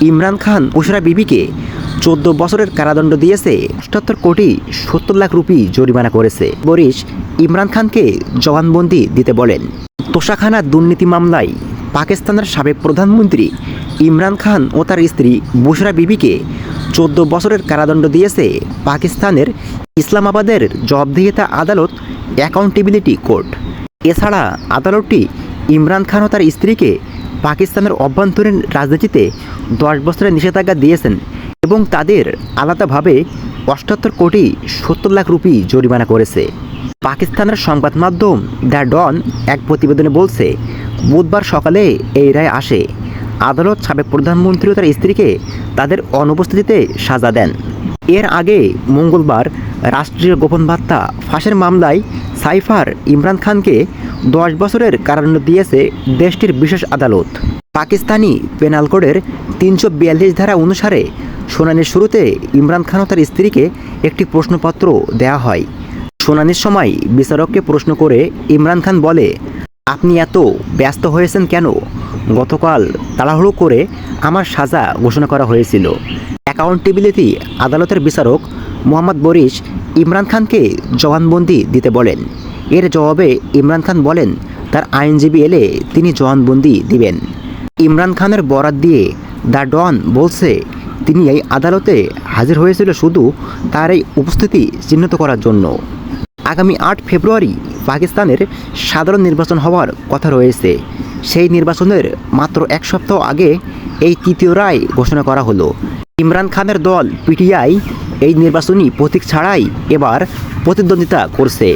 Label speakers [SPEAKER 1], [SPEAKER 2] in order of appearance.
[SPEAKER 1] ইমরান খান বুশরা বিবিকে 14 বছরের কারাদণ্ড দিয়েছে, 78,70,00,000 রুপি জরিমানা করেছে। বরিশ ইমরান খানকে জবানবন্দি দিতে বলেন। তোষাখানা দুর্নীতি মামলায় পাকিস্তানের সাবেক প্রধানমন্ত্রী ইমরান খান ও তার স্ত্রী বুশরা বিবিকে 14 বছরের কারাদণ্ড দিয়েছে পাকিস্তানের ইসলামাবাদের জবাবদিহিতা আদালত অ্যাকাউন্টেবিলিটি কোর্ট। এছাড়া আদালতটি ইমরান খান ও তার স্ত্রীকে পাকিস্তানের অভ্যন্তরীণ রাজনীতিতে 10 বছরের নিষেধাজ্ঞা দিয়েছেন এবং তাদের আলাদাভাবে 78,70,00,000 রুপি জরিমানা করেছে। পাকিস্তানের সংবাদ মাধ্যম দ্য ডন এক প্রতিবেদনে বলছে, বুধবার সকালে এই রায় আসে। আদালত সাবেক প্রধানমন্ত্রী ও তার স্ত্রীকে তাদের অনুপস্থিতিতে সাজা দেন। এর আগে মঙ্গলবার রাষ্ট্রীয় গোপন বার্তা ফাঁসের মামলায় সাইফার ইমরান খানকে 10 বছরের কারাদণ্ড দিয়েছে দেশটির বিশেষ আদালত। পাকিস্তানি পেনাল কোডের 342 ধারা অনুসারে শুনানির শুরুতে ইমরান খান ও তার স্ত্রীকে একটি প্রশ্নপত্র দেওয়া হয়। শুনানির সময় বিচারককে প্রশ্ন করে ইমরান খান বলে, আপনি এত ব্যস্ত হয়েছেন কেন? গতকাল তাড়াহুড়ো করে আমার সাজা ঘোষণা করা হয়েছিল। অ্যাকাউন্টেবিলিটি আদালতের বিচারক মোহাম্মদ বরিশ ইমরান খানকে জবানবন্দি দিতে বলেন। এর জবাবে ইমরান খান বলেন, তার আইনজীবী এলে তিনি জবানবন্দি দিবেন। ইমরান খানের বরাত দিয়ে দ্য ডন বলছে, তিনি এই আদালতে হাজির হয়েছিল শুধু তার এই উপস্থিতি চিহ্নিত করার জন্য। আগামী 8 ফেব্রুয়ারি পাকিস্তানের সাধারণ নির্বাচন হওয়ার কথা রয়েছে। সেই নির্বাচনের মাত্র 1 সপ্তাহ আগে এই তৃতীয় রায় ঘোষণা করা হলো। ইমরান খানের দল পিটিআই এই নির্বাচনী প্রতীক ছাড়াই এবার প্রতিদ্বন্দ্বিতা করছে।